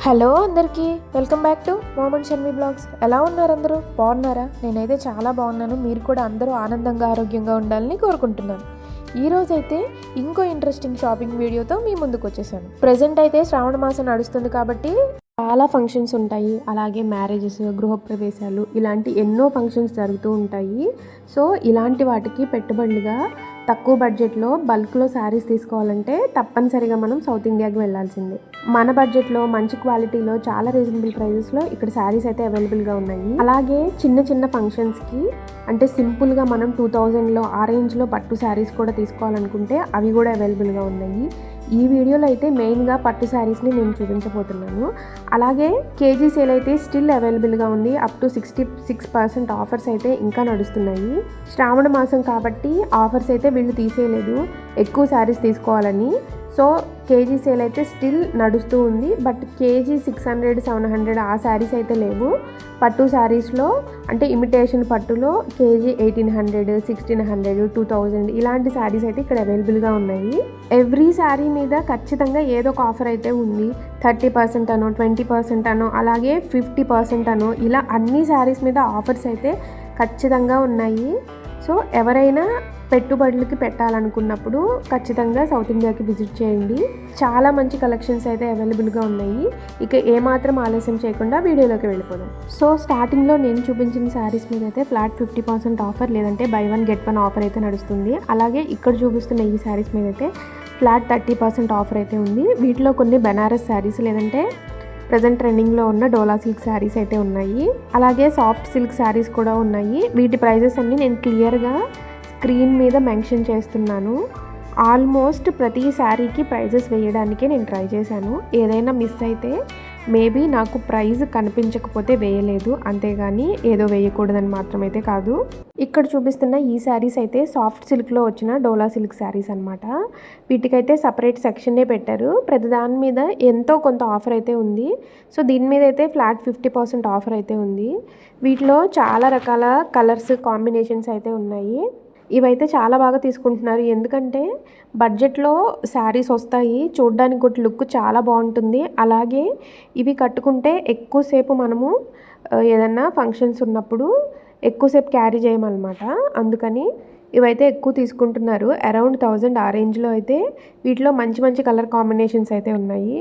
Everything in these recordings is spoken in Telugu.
హలో అందరికీ welcome back to mom and Shanvi blogs. ఎలా ఉన్నారు అందరూ? బాగున్నారా? నేనైతే చాలా బాగున్నాను. మీరు కూడా అందరూ ఆనందంగా ఆరోగ్యంగా ఉండాలని కోరుకుంటున్నాను. ఈరోజు అయితే ఇంకో ఇంట్రెస్టింగ్ షాపింగ్ వీడియోతో మీ ముందుకు వచ్చేసాను. ప్రజెంట్ అయితే శ్రావణ మాసం నడుస్తుంది కాబట్టి చాలా ఫంక్షన్స్ ఉంటాయి. అలాగే మ్యారేజెస్, గృహప్రవేశాలు ఇలాంటి ఎన్నో ఫంక్షన్స్ జరుగుతూ ఉంటాయి. సో ఇలాంటి వాటికి పెట్టుబడులుగా తక్కువ బడ్జెట్లో బల్క్లో శారీస్ తీసుకోవాలంటే తప్పనిసరిగా మనం సౌత్ ఇండియాకి వెళ్ళాల్సిందే. మన బడ్జెట్లో మంచి క్వాలిటీలో చాలా రీజనబుల్ ప్రైజెస్లో ఇక్కడ శారీస్ అయితే అవైలబుల్గా ఉన్నాయి. అలాగే చిన్న చిన్న ఫంక్షన్స్కి అంటే సింపుల్గా మనం 2000లో ఆ రేంజ్లో పట్టు శారీస్ కూడా తీసుకోవాలనుకుంటే అవి కూడా అవైలబుల్గా ఉన్నాయి. ఈ వీడియోలో అయితే మెయిన్గా పట్టు శారీస్ని నేను చూపించబోతున్నాను. అలాగే కేజీ సేల్ అయితే స్టిల్ అవైలబుల్గా ఉంది. అప్ టు 66% ఆఫర్స్ అయితే ఇంకా నడుస్తున్నాయి. శ్రావణ మాసం కాబట్టి ఆఫర్స్ అయితే వీళ్ళు తీసేయలేదు ఎక్కువ శారీస్ తీసుకోవాలని. సో కేజీ సేల్ అయితే స్టిల్ నడుస్తూ ఉంది. బట్ కేజీ 600-700 ఆ శారీస్ అయితే లేవు. పట్టు శారీస్లో అంటే ఇమిటేషన్ పట్టులో కేజీ 1800, 1600, 2000 ఇలాంటి శారీస్ అయితే ఇక్కడ అవైలబుల్గా ఉన్నాయి. ఎవ్రీ శారీ మీద ఖచ్చితంగా ఏదో ఒక ఆఫర్ అయితే ఉంది. 30% అనో, 20% అనో, అలాగే 50% అనో ఇలా అన్ని శారీస్ మీద ఆఫర్స్ అయితే ఖచ్చితంగా ఉన్నాయి. సో ఎవరైనా పెట్టుబడులకి పెట్టాలనుకున్నప్పుడు ఖచ్చితంగా సౌత్ ఇండియాకి విజిట్ చేయండి. చాలా మంచి కలెక్షన్స్ అయితే అవైలబుల్గా ఉన్నాయి. ఇక ఏమాత్రం ఆలస్యం చేయకుండా వీడియోలోకి వెళ్ళిపోదాం. సో స్టార్టింగ్లో నేను చూపించిన శారీస్ మీద అయితే ఫ్లాట్ 50% ఆఫర్ లేదంటే బై 1 get 1 ఆఫర్ అయితే నడుస్తుంది. అలాగే ఇక్కడ చూపిస్తున్న ఈ శారీస్ మీద అయితే ఫ్లాట్ 30% ఆఫర్ అయితే ఉంది. వీటిలో కొన్ని బెనారస్ శారీస్ లేదంటే ప్రజెంట్ ట్రెండింగ్లో ఉన్న డోలా సిల్క్ శారీస్ అయితే ఉన్నాయి. అలాగే సాఫ్ట్ సిల్క్ శారీస్ కూడా ఉన్నాయి. వీటి ప్రైజెస్ అన్నీ నేను క్లియర్గా స్క్రీన్ మీద మెన్షన్ చేస్తున్నాను. ఆల్మోస్ట్ ప్రతి శారీకి ప్రైజెస్ వేయడానికే నేను ట్రై చేశాను. ఏదైనా మిస్ అయితే మేబీ నాకు ప్రైజ్ కనిపించకపోతే వేయలేదు, అంతేగాని ఏదో వేయకూడదని మాత్రమైతే కాదు. ఇక్కడ చూపిస్తున్న ఈ శారీస్ అయితే సాఫ్ట్ సిల్క్లో వచ్చిన డోలా సిల్క్ శారీస్ అనమాట. వీటికైతే సపరేట్ సెక్షనే పెట్టారు. ప్రతి దాని మీద ఎంతో కొంత ఆఫర్ అయితే ఉంది. సో దీని మీద అయితే ఫ్లాట్ 50% ఆఫర్ అయితే ఉంది. వీటిలో చాలా రకాల కలర్స్ కాంబినేషన్స్ అయితే ఉన్నాయి. ఇవైతే చాలా బాగా తీసుకుంటున్నారు. ఎందుకంటే బడ్జెట్లో శారీస్ వస్తాయి, చూడ్డానికి కూడా లుక్ చాలా బాగుంటుంది. అలాగే ఇవి కట్టుకుంటే ఎక్కువసేపు మనము ఏదన్నా ఫంక్షన్స్ ఉన్నప్పుడు ఎక్కువసేపు క్యారీ చేయమన్నమాట. అందుకని ఇవైతే ఎక్కువ తీసుకుంటున్నారు. అరౌండ్ 1000 ఆ రేంజ్లో అయితే వీటిలో మంచి మంచి కలర్ కాంబినేషన్స్ అయితే ఉన్నాయి.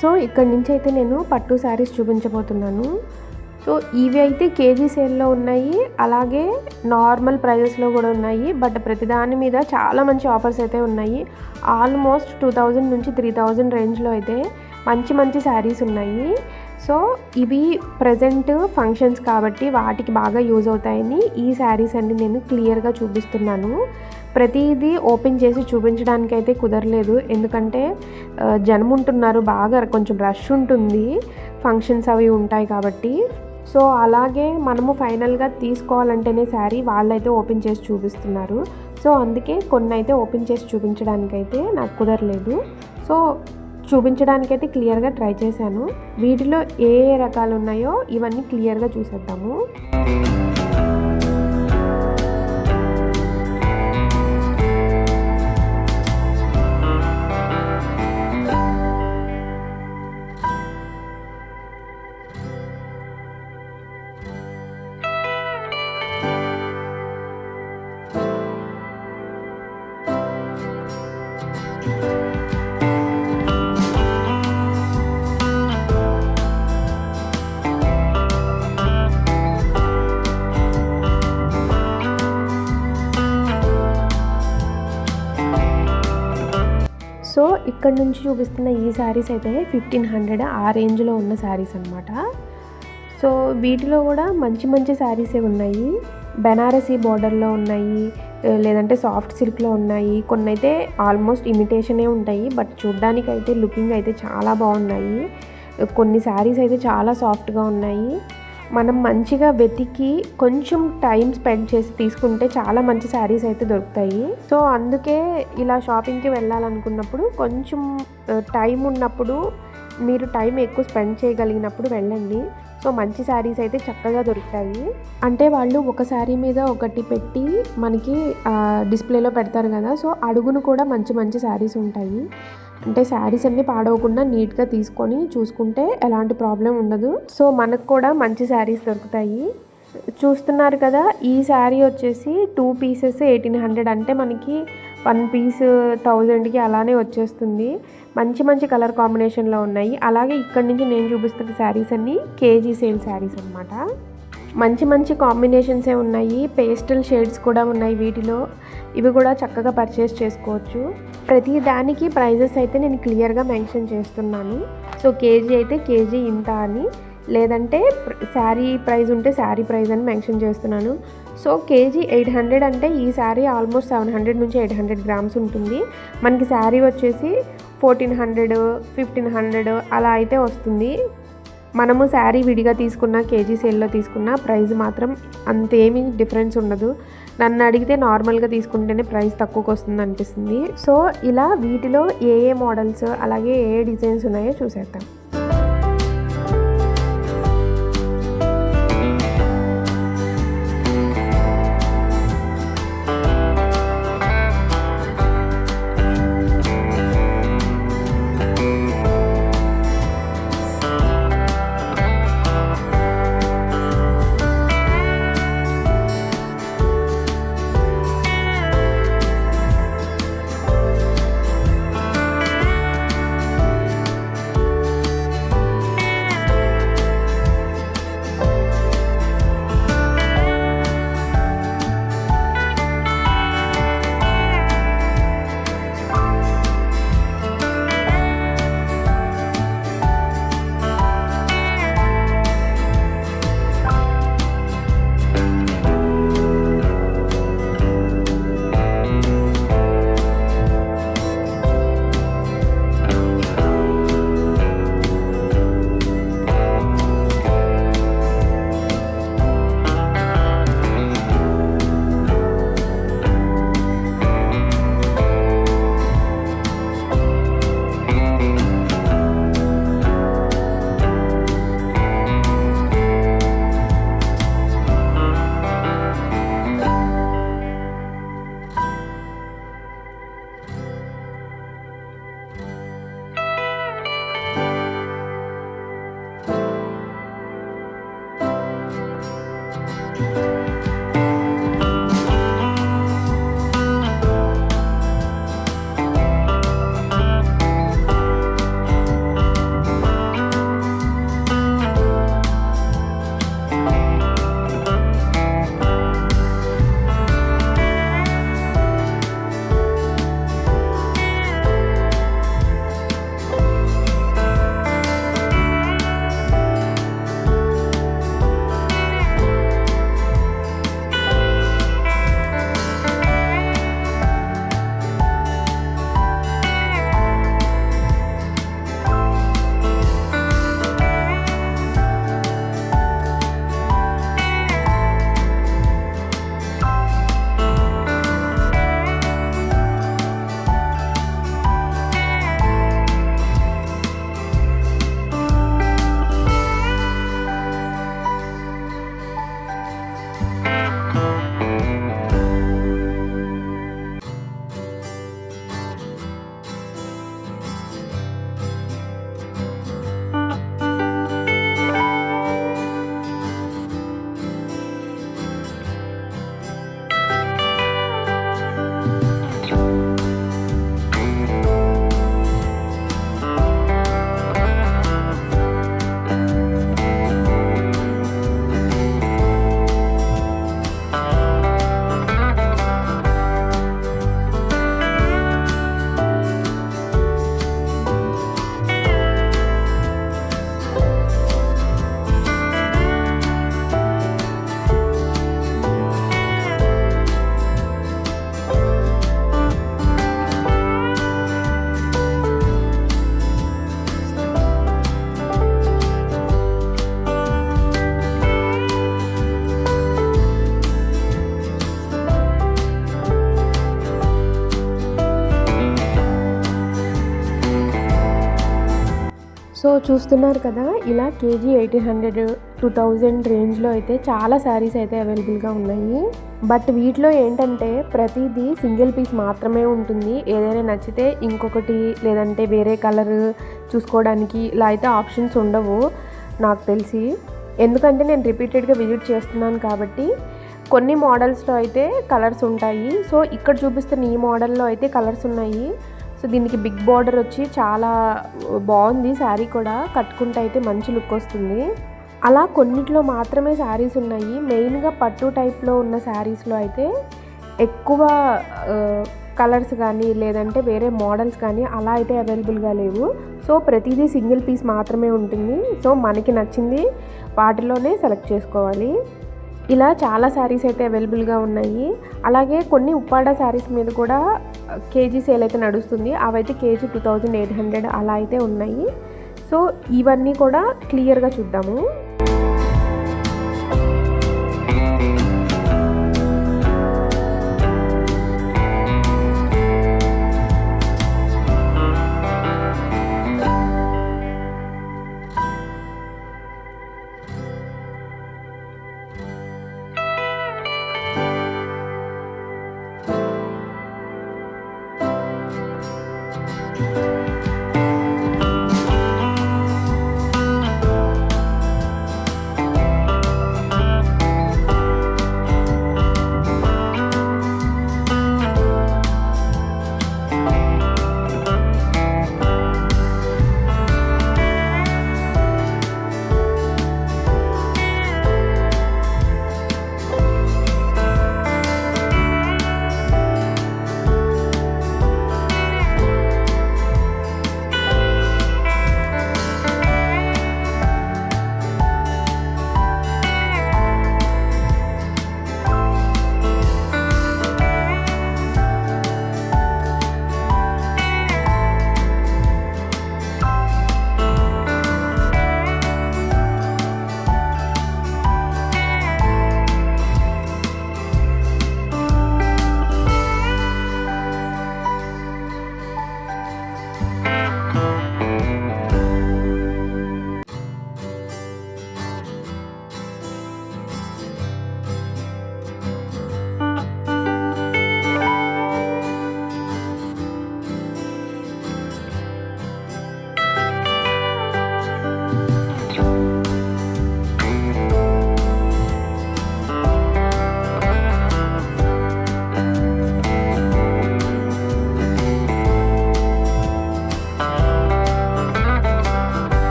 సో ఇక్కడ నుంచి అయితే నేను పట్టు శారీస్ చూపించబోతున్నాను. సో ఇవి అయితే కేజీ సేల్లో ఉన్నాయి. అలాగే నార్మల్ ప్రైజెస్లో కూడా ఉన్నాయి. బట్ ప్రతిదాని మీద చాలా మంచి ఆఫర్స్ అయితే ఉన్నాయి. ఆల్మోస్ట్ 2000 నుంచి 3000 రేంజ్లో అయితే మంచి మంచి శారీస్ ఉన్నాయి. సో ఇవి ప్రజెంట్ ఫంక్షన్స్ కాబట్టి వాటికి బాగా యూజ్ అవుతాయని ఈ శారీస్ అన్ని నేను క్లియర్గా చూపిస్తున్నాను. ప్రతిదీ ఓపెన్ చేసి చూపించడానికి అయితే కుదరలేదు, ఎందుకంటే జనం ఉంటున్నారు, బాగా కొంచెం రష్ ఉంటుంది, ఫంక్షన్స్ అవి ఉంటాయి కాబట్టి. సో అలాగే మనము ఫైనల్గా తీసుకోవాలంటేనే శారీ వాళ్ళైతే ఓపెన్ చేసి చూపిస్తున్నారు. సో అందుకే కొన్ని అయితే ఓపెన్ చేసి చూపించడానికైతే నాకు కుదరలేదు. సో చూపించడానికైతే క్లియర్గా ట్రై చేశాను. వీటిలో ఏ రకాలు ఉన్నాయో ఇవన్నీ క్లియర్గా చూసేద్దాము. ఇక్కడ నుంచి చూపిస్తున్న ఈ శారీస్ అయితే 1500 ఆ రేంజ్లో ఉన్న శారీస్ అనమాట. సో వీటిలో కూడా మంచి మంచి శారీసే ఉన్నాయి. బెనారసీ బార్డర్లో ఉన్నాయి, లేదంటే సాఫ్ట్ సిల్క్లో ఉన్నాయి, కొన్ని అయితే ఆల్మోస్ట్ ఇమిటేషనే ఉంటాయి. బట్ చూడ్డానికి అయితే లుకింగ్ అయితే చాలా బాగున్నాయి. కొన్ని శారీస్ అయితే చాలా సాఫ్ట్గా ఉన్నాయి. మనం మంచిగా వెతికి కొంచెం టైం స్పెండ్ చేసి తీసుకుంటే చాలా మంచి శారీస్ అయితే దొరుకుతాయి. సో అందుకే ఇలా షాపింగ్కి వెళ్ళాలనుకున్నప్పుడు కొంచెం టైం ఉన్నప్పుడు, మీరు టైం ఎక్కువ స్పెండ్ చేయగలిగినప్పుడు వెళ్ళండి. సో మంచి శారీస్ అయితే చక్కగా దొరుకుతాయి. అంటే వాళ్ళు ఒక శారీ మీద ఒకటి పెట్టి మనకి డిస్ప్లేలో పెడతారు కదా, సో అడుగును కూడా మంచి మంచి శారీస్ ఉంటాయి. అంటే శారీస్ అన్నీ పాడవకుండా నీట్గా తీసుకొని చూసుకుంటే ఎలాంటి ప్రాబ్లం ఉండదు. సో మనకు కూడా మంచి శారీస్ దొరుకుతాయి. చూస్తున్నారు కదా, ఈ శారీ వచ్చేసి 2 పీసెస్ 1800, అంటే మనకి 1 పీస్ 1000కి అలానే వచ్చేస్తుంది. మంచి మంచి కలర్ కాంబినేషన్లో ఉన్నాయి. అలాగే ఇక్కడ నుంచి నేను చూపిస్తున్న శారీస్ అన్నీ కేజీ సేల్ శారీస్ అనమాట. మంచి మంచి కాంబినేషన్సే ఉన్నాయి. పేస్టల్ షేడ్స్ కూడా ఉన్నాయి వీటిలో. ఇవి కూడా చక్కగా పర్చేస్ చేసుకోవచ్చు. ప్రతి దానికి ప్రైజెస్ అయితే నేను క్లియర్గా మెన్షన్ చేస్తున్నాను. సో కేజీ అయితే కేజీ ఇంత అని, లేదంటే శారీ ప్రైస్ ఉంటే శారీ ప్రైస్ అని మెన్షన్ చేస్తున్నాను. సో కేజీ 800 అంటే ఈ శారీ ఆల్మోస్ట్ 700 నుంచి 800 గ్రామ్స్ ఉంటుంది. మనకి శారీ వచ్చేసి 1400, 1500 అలా అయితే వస్తుంది. మనము శారీ విడిగా తీసుకున్న, కేజీ సేల్లో తీసుకున్న ప్రైస్ మాత్రం అంతేమీ డిఫరెన్స్ ఉండదు. నన్ను అడిగితే నార్మల్గా తీసుకుంటేనే ప్రైస్ తక్కువకి వస్తుంది అనిపిస్తుంది. సో ఇలా వీటిలో ఏ ఏ మోడల్స్ అలాగే ఏ డిజైన్స్ ఉన్నాయో చూసేద్దాం. సో చూస్తున్నారు కదా, ఇలా కేజీ 1800 2000 రేంజ్లో అయితే చాలా శారీస్ అయితే అవైలబుల్గా ఉన్నాయి. బట్ వీటిలో ఏంటంటే ప్రతిదీ సింగిల్ పీస్ మాత్రమే ఉంటుంది. ఏదైనా నచ్చితే ఇంకొకటి లేదంటే వేరే కలర్ చూసుకోవడానికి ఇలా అయితే ఆప్షన్స్ ఉండవు నాకు తెలిసి. ఎందుకంటే నేను రిపీటెడ్గా విజిట్ చేస్తున్నాను కాబట్టి కొన్ని మోడల్స్లో అయితే కలర్స్ ఉంటాయి. సో ఇక్కడ చూపిస్తున్న ఈ మోడల్లో అయితే కలర్స్ ఉన్నాయి. సో దీనికి బిగ్ బార్డర్ వచ్చి చాలా బాగుంది. శారీ కూడా కట్టుకుంటే అయితే మంచి లుక్ వస్తుంది. అలా కొన్నిట్లో మాత్రమే శారీస్ ఉన్నాయి. మెయిన్గా పట్టు టైప్లో ఉన్న శారీస్లో అయితే ఎక్కువ కలర్స్ కానీ లేదంటే వేరే మోడల్స్ కానీ అలా అయితే అవైలబుల్గా లేవు. సో ప్రతిదీ సింగిల్ పీస్ మాత్రమే ఉంటుంది. సో మనకి నచ్చింది వాటిలోనే సెలెక్ట్ చేసుకోవాలి. ఇలా చాలా శారీస్ అయితే అవైలబుల్గా ఉన్నాయి. అలాగే కొన్ని ఉప్పాడ శారీస్ మీద కూడా కేజీ సేల్ అయితే నడుస్తుంది. అవైతే కేజీ 2800 అలా అయితే ఉన్నాయి. సో ఇవన్నీ కూడా క్లియర్గా చూద్దాము.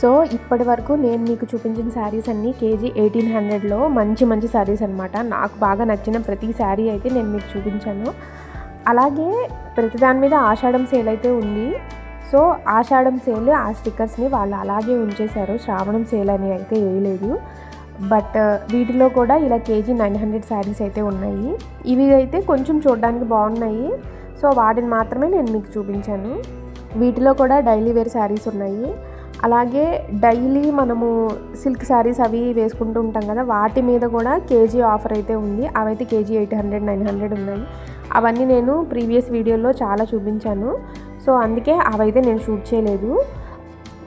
సో ఇప్పటి వరకు నేను మీకు చూపించిన శారీస్ అన్నీ కేజీ 1800లో మంచి మంచి శారీస్ అనమాట. నాకు బాగా నచ్చిన ప్రతి శారీ అయితే నేను మీకు చూపించాను. అలాగే ప్రతి దాని మీద ఆషాఢం సేల్ అయితే ఉంది. సో ఆషాఢం సేల్ ఆ స్టిక్కర్స్ని వాళ్ళు అలాగే ఉంచేశారు. శ్రావణం సేల్ అని అయితే వేయలేదు. బట్ వీటిలో కూడా ఇలా కేజీ 900 శారీస్ అయితే ఉన్నాయి. ఇవి అయితే కొంచెం చూడడానికి బాగున్నాయి. సో వాటిని మాత్రమే నేను మీకు చూపించాను. వీటిలో కూడా డైలీ వేర్ శారీస్ ఉన్నాయి. అలాగే డైలీ మనము సిల్క్ శారీస్ అవి వేసుకుంటూ ఉంటాం కదా, వాటి మీద కూడా కేజీ ఆఫర్ అయితే ఉంది. అవైతే కేజీ 800 900 ఉన్నాయి. అవన్నీ నేను ప్రీవియస్ వీడియోలో చాలా చూపించాను. సో అందుకే అవైతే నేను షూట్ చేయలేదు.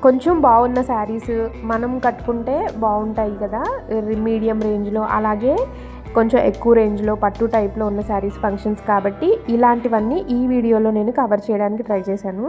కొంచెం బాగున్న శారీస్ మనం కట్టుకుంటే బాగుంటాయి కదా మీడియం రేంజ్లో, అలాగే కొంచెం ఎక్కువ రేంజ్లో పట్టు టైప్లో ఉన్న శారీస్ ఫంక్షన్స్ కాబట్టి ఇలాంటివన్నీ ఈ వీడియోలో నేను కవర్ చేయడానికి ట్రై చేశాను.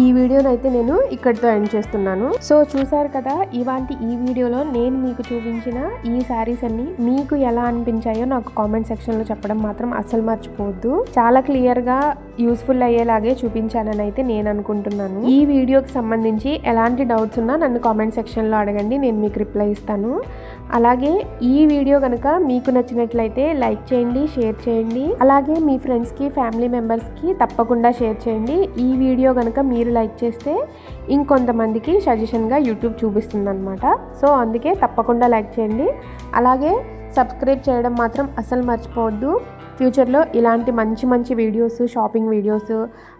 ఈ వీడియోని అయితే నేను ఇక్కడితో ఎండ్ చేస్తున్నాను. సో చూసారు కదా, ఈ వీడియోలో నేను మీకు చూపించిన ఈ శారీస్ అన్ని మీకు ఎలా అనిపించాయో నాకు కామెంట్ సెక్షన్ లో చెప్పడం మాత్రం అస్సలు మర్చిపోవద్దు. చాలా క్లియర్ గా యూస్ఫుల్ అయ్యేలాగే చూపించానని అయితే నేను అనుకుంటున్నాను. ఈ వీడియోకి సంబంధించి ఎలాంటి డౌట్స్ ఉన్నా నన్ను కామెంట్ సెక్షన్ లో అడగండి, నేను మీకు రిప్లై ఇస్తాను. అలాగే ఈ వీడియో కనుక మీకు నచ్చినట్లయితే లైక్ చేయండి, షేర్ చేయండి. అలాగే మీ ఫ్రెండ్స్కి, ఫ్యామిలీ మెంబర్స్కి తప్పకుండా షేర్ చేయండి. ఈ వీడియో కనుక మీరు లైక్ చేస్తే ఇంకొంతమందికి సజెషన్గా యూట్యూబ్ చూపిస్తుంది అనమాట. సో అందుకే తప్పకుండా లైక్ చేయండి. అలాగే సబ్స్క్రైబ్ చేయడం మాత్రం అస్సలు మర్చిపోవద్దు. ఫ్యూచర్లో ఇలాంటి మంచి మంచి వీడియోస్, షాపింగ్ వీడియోస్,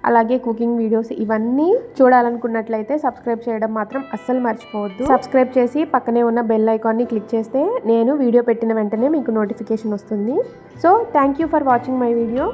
అలాగే కుకింగ్ వీడియోస్ ఇవన్నీ చూడాలనుకున్నట్లయితే సబ్స్క్రైబ్ చేయడం మాత్రం అస్సలు మర్చిపోవద్దు. సబ్స్క్రైబ్ చేసి పక్కనే ఉన్న బెల్ ఐకాన్ని క్లిక్ చేస్తే నేను వీడియో పెట్టిన వెంటనే మీకు నోటిఫికేషన్ వస్తుంది. So thank you for watching my video.